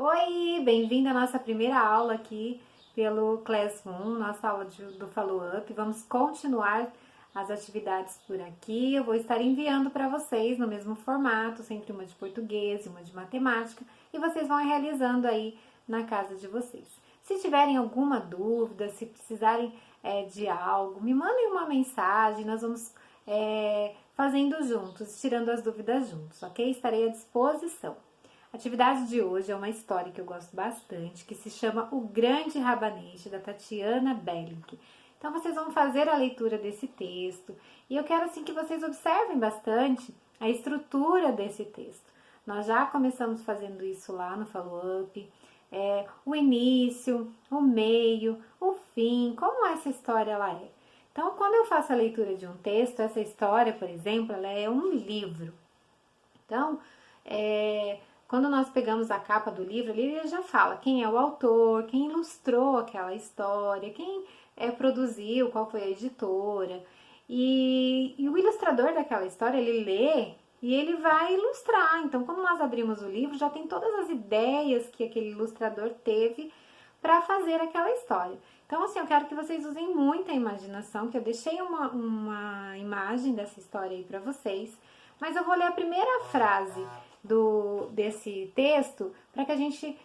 Oi, bem-vindo à nossa primeira aula aqui pelo Classroom, nossa aula do Follow Up. Vamos continuar as atividades por aqui. Eu vou estar enviando para vocês no mesmo formato, sempre uma de português e uma de matemática, e vocês vão realizando aí na casa de vocês. Se tiverem alguma dúvida, se precisarem de algo, me mandem uma mensagem, nós vamos fazendo juntos, tirando as dúvidas juntos, ok? Estarei à disposição. A atividade de hoje é uma história que eu gosto bastante, que se chama O Grande Rabanete, da Tatiana Belling. Então, vocês vão fazer a leitura desse texto e eu quero assim que vocês observem bastante a estrutura desse texto. Nós já começamos fazendo isso lá no Follow Up, o início, o meio, o fim, como essa história ela é. Então, quando eu faço a leitura de um texto, essa história, por exemplo, ela é um livro. Então, quando nós pegamos a capa do livro, ali ele já fala quem é o autor, quem ilustrou aquela história, quem produziu, qual foi a editora. E o ilustrador daquela história, ele lê e ele vai ilustrar. Então, quando nós abrimos o livro, já tem todas as ideias que aquele ilustrador teve para fazer aquela história. Então, assim, eu quero que vocês usem muita imaginação, que eu deixei uma imagem dessa história aí para vocês, mas eu vou ler a primeira frase desse texto para que a gente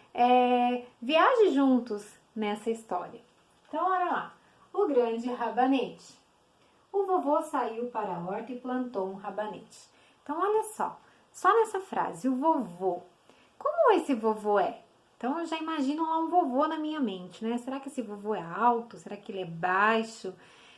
viaje juntos nessa história. Então, olha lá. O grande rabanete. O vovô saiu para a horta e plantou um rabanete. Então, olha só nessa frase, o vovô. Como esse vovô é? Então, eu já imagino lá um vovô na minha mente, né? Será que esse vovô é alto? Será que ele é baixo?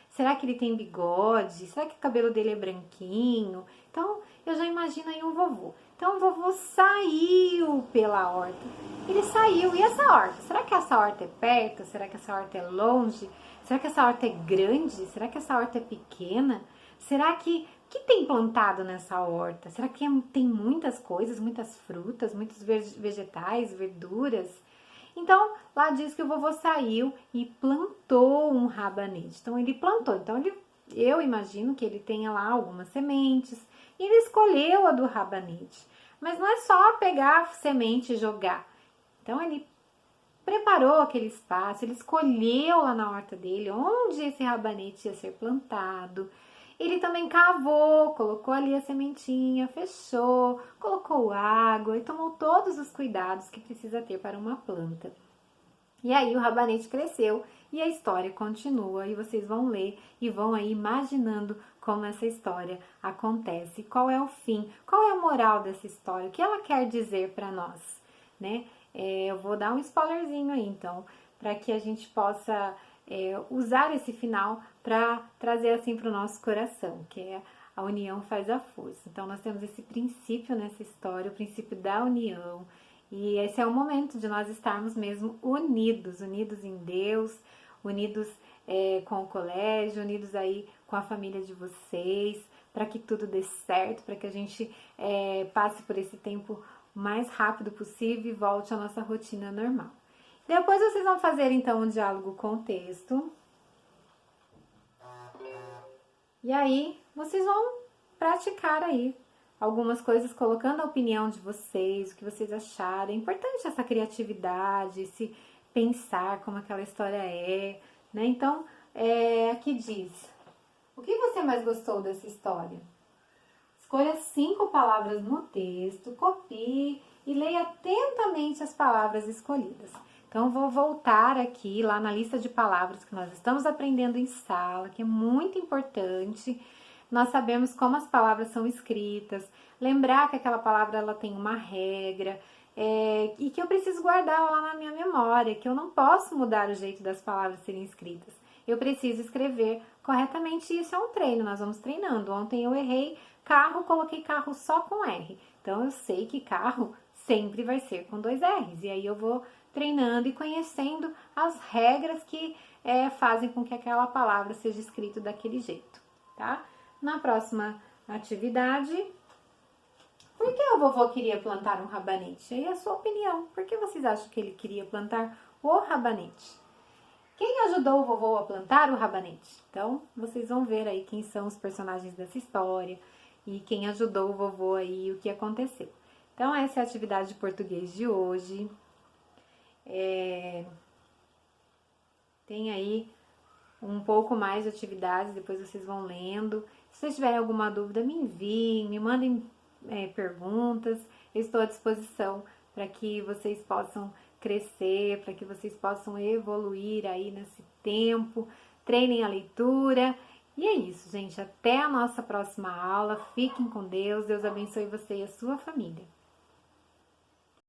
Será que ele tem bigode? Será que o cabelo dele é branquinho? Então, eu já imagino aí um vovô. Então, o vovô saiu pela horta. Ele saiu. E essa horta? Será que essa horta é perto? Será que essa horta é longe? Será que essa horta é grande? Será que essa horta é pequena? Será que tem plantado nessa horta? Será que tem muitas coisas, muitas frutas, muitos vegetais, verduras? Então, lá diz que o vovô saiu e plantou um rabanete. Então, ele plantou. Então, eu imagino que ele tenha lá algumas sementes. E ele escolheu a do rabanete. Mas não é só pegar a semente e jogar. Então, ele preparou aquele espaço, ele escolheu lá na horta dele onde esse rabanete ia ser plantado. Ele também cavou, colocou ali a sementinha, fechou, colocou água e tomou todos os cuidados que precisa ter para uma planta. E aí o rabanete cresceu e a história continua e vocês vão ler e vão aí imaginando como essa história acontece, qual é o fim, qual é a moral dessa história, o que ela quer dizer para nós, né? Eu vou dar um spoilerzinho aí, então, para que a gente possa usar esse final para trazer assim para o nosso coração, que é a união faz a força. Então, nós temos esse princípio nessa história, o princípio da união, e esse é o momento de nós estarmos mesmo unidos em Deus, unidos com o colégio, unidos aí com a família de vocês, para que tudo dê certo, para que a gente passe por esse tempo o mais rápido possível e volte à nossa rotina normal. Depois vocês vão fazer então um diálogo com o texto. E aí vocês vão praticar aí algumas coisas, colocando a opinião de vocês, o que vocês acharam. É importante essa criatividade, esse pensar como aquela história é, né? Então, aqui diz, o que você mais gostou dessa história? Escolha 5 palavras no texto, copie e leia atentamente as palavras escolhidas. Então, vou voltar aqui lá na lista de palavras que nós estamos aprendendo em sala, que é muito importante. Nós sabemos como as palavras são escritas, lembrar que aquela palavra ela tem uma regra e que eu preciso guardar lá na minha memória, que eu não posso mudar o jeito das palavras serem escritas. Eu preciso escrever corretamente e isso é um treino, nós vamos treinando. Ontem eu errei carro, coloquei carro só com R. Então, eu sei que carro sempre vai ser com 2 R's. E aí eu vou treinando e conhecendo as regras que fazem com que aquela palavra seja escrita daquele jeito, tá? Na próxima atividade, por que o vovô queria plantar um rabanete? Aí é a sua opinião. Por que vocês acham que ele queria plantar o rabanete? Quem ajudou o vovô a plantar o rabanete? Então, vocês vão ver aí quem são os personagens dessa história e quem ajudou o vovô aí, o que aconteceu. Então, essa é a atividade de português de hoje. Tem aí um pouco mais de atividades, depois vocês vão lendo. Se vocês tiverem alguma dúvida, me enviem, me mandem perguntas. Eu estou à disposição para que vocês possam crescer, para que vocês possam evoluir aí nesse tempo. Treinem a leitura. E é isso, gente. Até a nossa próxima aula. Fiquem com Deus. Deus abençoe você e a sua família.